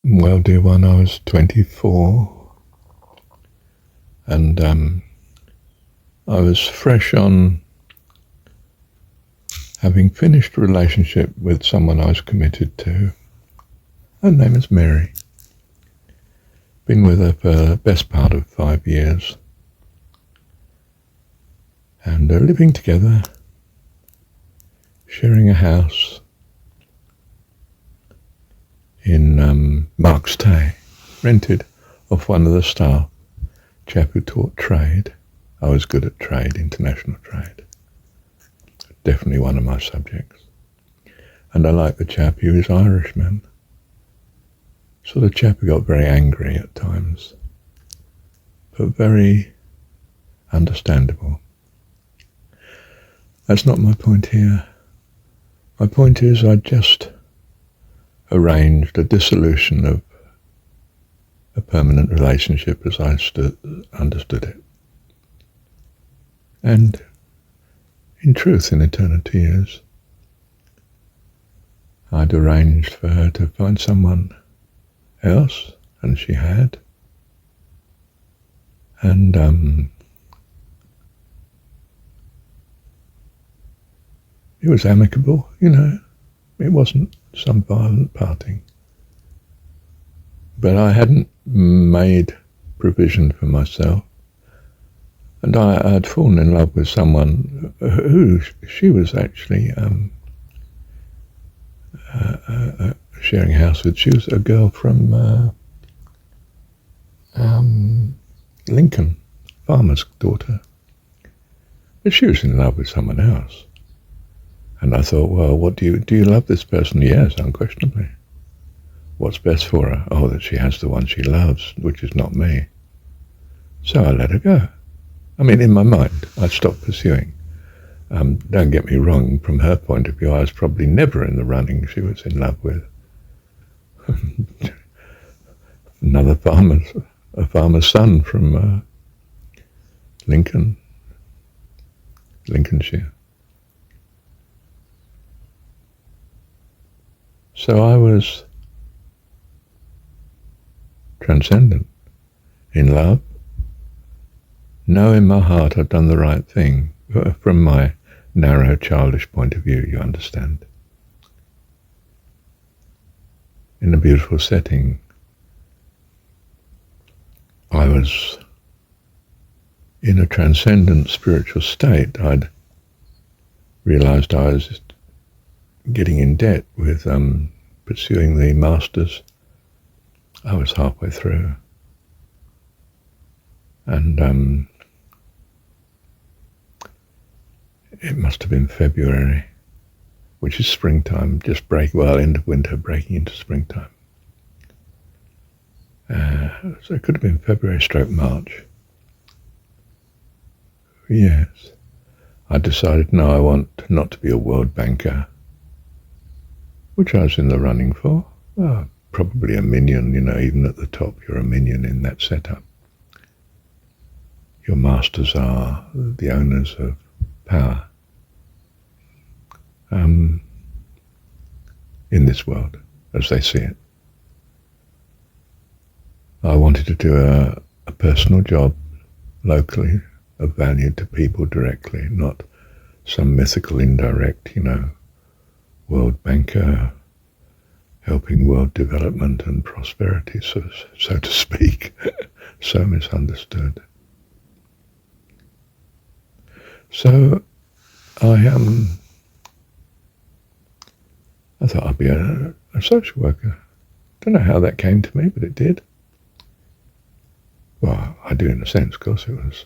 Well, dear one, I was 24 and I was fresh on having finished a relationship with someone I was committed to. Her name is Mary. Been with her for the best part of 5 years. And living together, sharing a house in Marks Tay, rented off one of the staff, chap who taught trade. I was good at trade, international trade. Definitely one of my subjects. And I liked the chap, he was Irishman. Sort of chap who got very angry at times, but very understandable. That's not my point here. My point is I just arranged a dissolution of a permanent relationship as I understood it. And in truth, in eternity years, I'd arranged for her to find someone else, and she had. And it was amicable, It wasn't some violent parting. But I hadn't made provision for myself. And I had fallen in love with someone who she was actually sharing a house with. She was a girl from Lincoln, farmer's daughter. But she was in love with someone else. And I thought, well, what do you love this person? Yes, unquestionably. What's best for her? Oh, that she has the one she loves, which is not me. So I let her go. I mean, in my mind, I stopped pursuing. Don't get me wrong, from her point of view, I was probably never in the running she was in love with. Another farmer's son from Lincolnshire. So I was transcendent, in love. Know in my heart I've done the right thing, from my narrow, childish point of view, you understand. In a beautiful setting, I was in a transcendent spiritual state. I'd realized I was getting in debt with pursuing the masters. I was halfway through. And it must have been February, which is springtime, end of winter, breaking into springtime. So it could have been February/March. Yes. I decided, no, I want not to be a world banker, which I was in the running for. Oh, probably a minion, even at the top, you're a minion in that setup. Your masters are the owners of power in this world, as they see it. I wanted to do a personal job locally of value to people directly, not some mythical indirect, world banker helping world development and prosperity, so to speak, so misunderstood. So I thought I'd be a social worker. Don't know how that came to me, but it did. Well, I do in a sense, of course. It was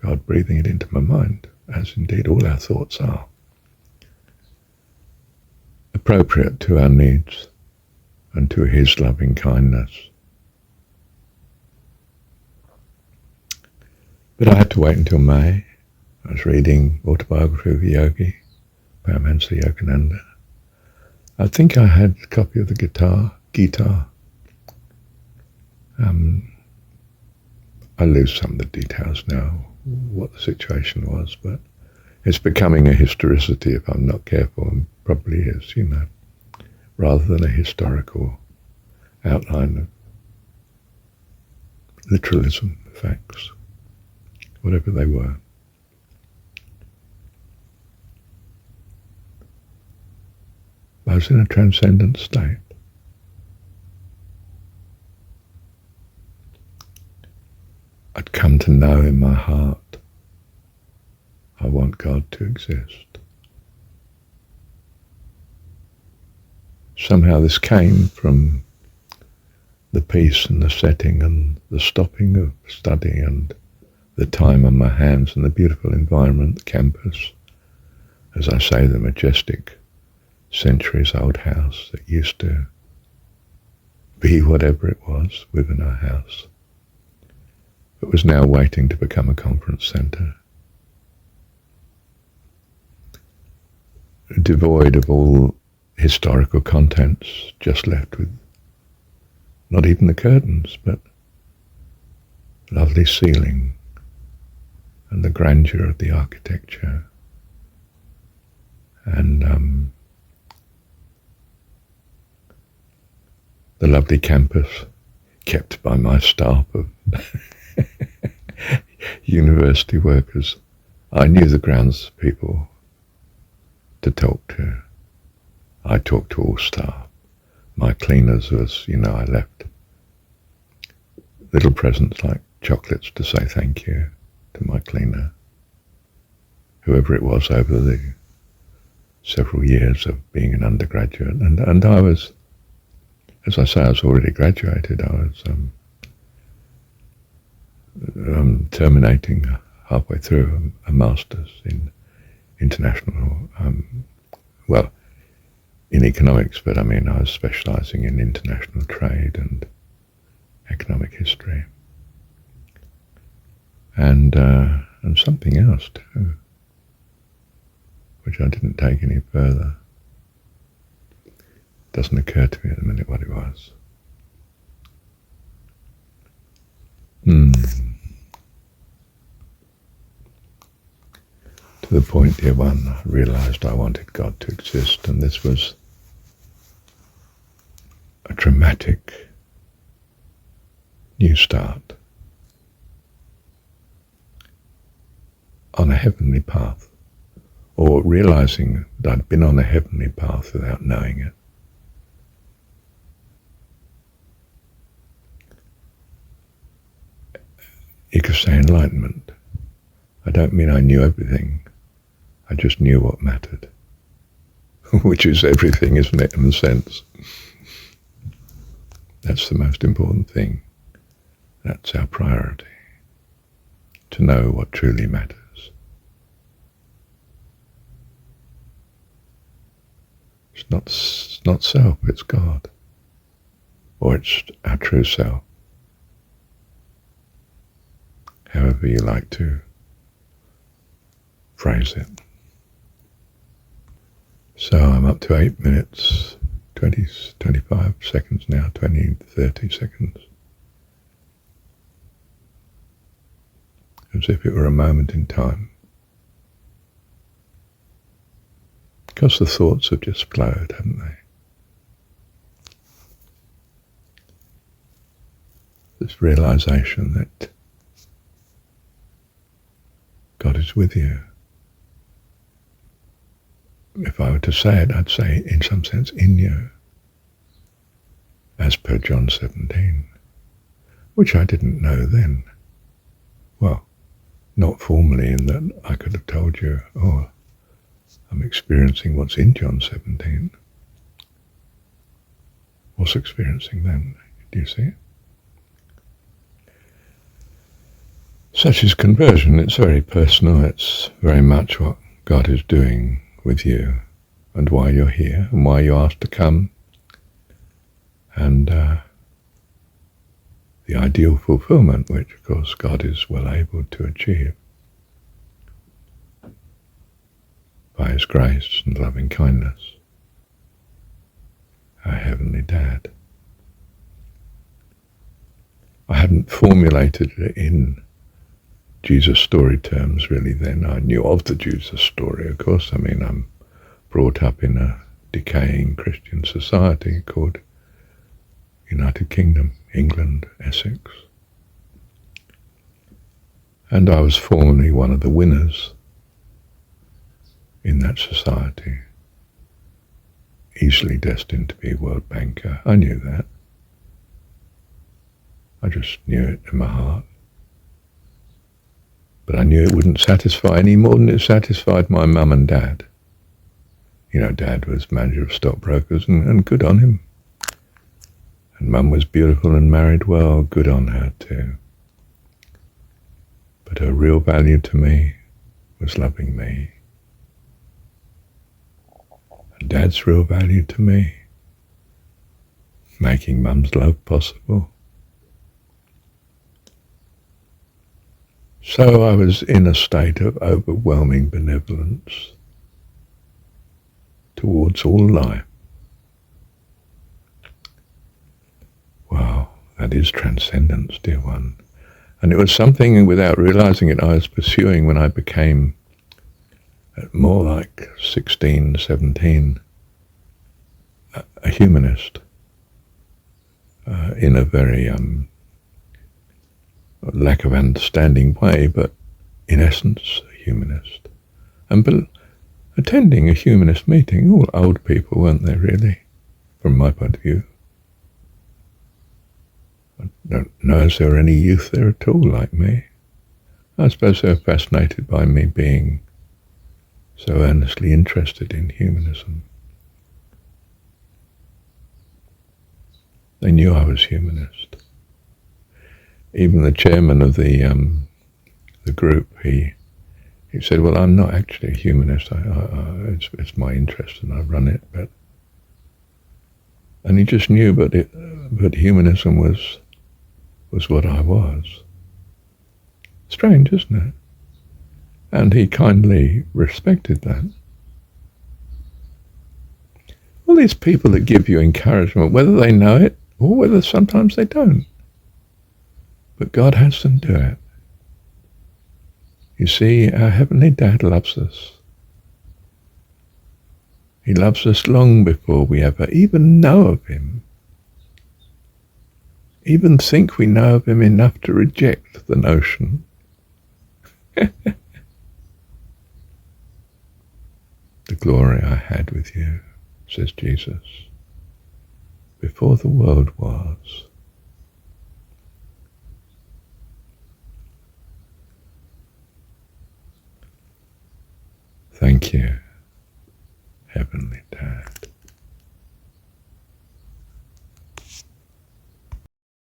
God breathing it into my mind, as indeed all our thoughts are. Appropriate to our needs and to his loving kindness. But I had to wait until May. I was reading Autobiography of a Yogi, Paramahansa Yogananda. I think I had a copy of the Gita. I lose some of the details now, what the situation was, but it's becoming a historicity if I'm not careful, and probably is, rather than a historical outline of literalism, facts, whatever they were. I was in a transcendent state. I'd come to know in my heart, I want God to exist. Somehow this came from the peace and the setting and the stopping of study and the time on my hands and the beautiful environment, the campus, as I say, the majestic centuries-old house that used to be whatever it was within our house, but was now waiting to become a conference centre. Devoid of all historical contents, just left with not even the curtains, but lovely ceiling and the grandeur of the architecture and the lovely campus kept by my staff of university workers. I knew the grounds people to talk to. I talked to all staff. My cleaners was, I left little presents like chocolates to say thank you to my cleaner, whoever it was over the several years of being an undergraduate. And I was, as I say, I was already graduated. I was terminating halfway through a master's in international, in economics, but I was specialising in international trade and economic history, and something else too, which I didn't take any further. Doesn't occur to me at the minute what it was. To the point, dear one, I realised I wanted God to exist, and this was a dramatic new start on a heavenly path, or realising that I'd been on a heavenly path without knowing it. You could say enlightenment. I don't mean I knew everything. I just knew what mattered, which is everything, isn't it, in a sense? That's the most important thing. That's our priority, to know what truly matters. It's not self, it's God, or it's our true self, however you like to phrase it. So I'm up to 8 minutes, 25 seconds now, 30 seconds. As if it were a moment in time. Because the thoughts have just flowed, haven't they? This realization that God is with you. If I were to say it, I'd say, in some sense, in you, as per John 17, which I didn't know then. Well, not formally in that I could have told you, oh, I'm experiencing what's in John 17. Was experiencing then. Do you see it? Such is conversion. It's very personal. It's very much what God is doing with you and why you're here and why you asked to come, and the ideal fulfillment, which of course God is well able to achieve by His grace and loving kindness, our Heavenly Dad. I hadn't formulated it in Jesus story terms really then. I knew of the Jesus story, of course. I'm brought up in a decaying Christian society called, United Kingdom, England, Essex. And I was formerly one of the winners in that society, easily destined to be a world banker. I knew that. I just knew it in my heart. But I knew it wouldn't satisfy any more than it satisfied my mum and dad. You know, Dad was manager of stockbrokers, and good on him. And Mum was beautiful and married well, good on her too. But her real value to me was loving me. And Dad's real value to me, making Mum's love possible. So I was in a state of overwhelming benevolence towards all life. Wow, that is transcendence, dear one. And it was something, without realizing it, I was pursuing when I became more like 16, 17, a humanist, in a very lack of understanding way, but in essence a humanist. And attending a humanist meeting, all old people, weren't they really, from my point of view? I don't know if there were any youth there at all like me. I suppose they were fascinated by me being so earnestly interested in humanism. They knew I was humanist. Even the chairman of the group, he said, "Well, I'm not actually a humanist. It's my interest, and I run it." And he just knew, but humanism was what I was. Strange, isn't it? And he kindly respected that. All these people that give you encouragement, whether they know it or whether sometimes they don't, but God has them do it. You see, our Heavenly Dad loves us. He loves us long before we ever even know of Him. Even think we know of Him enough to reject the notion. The glory I had with you, says Jesus, before the world was. Thank you, Heavenly Dad.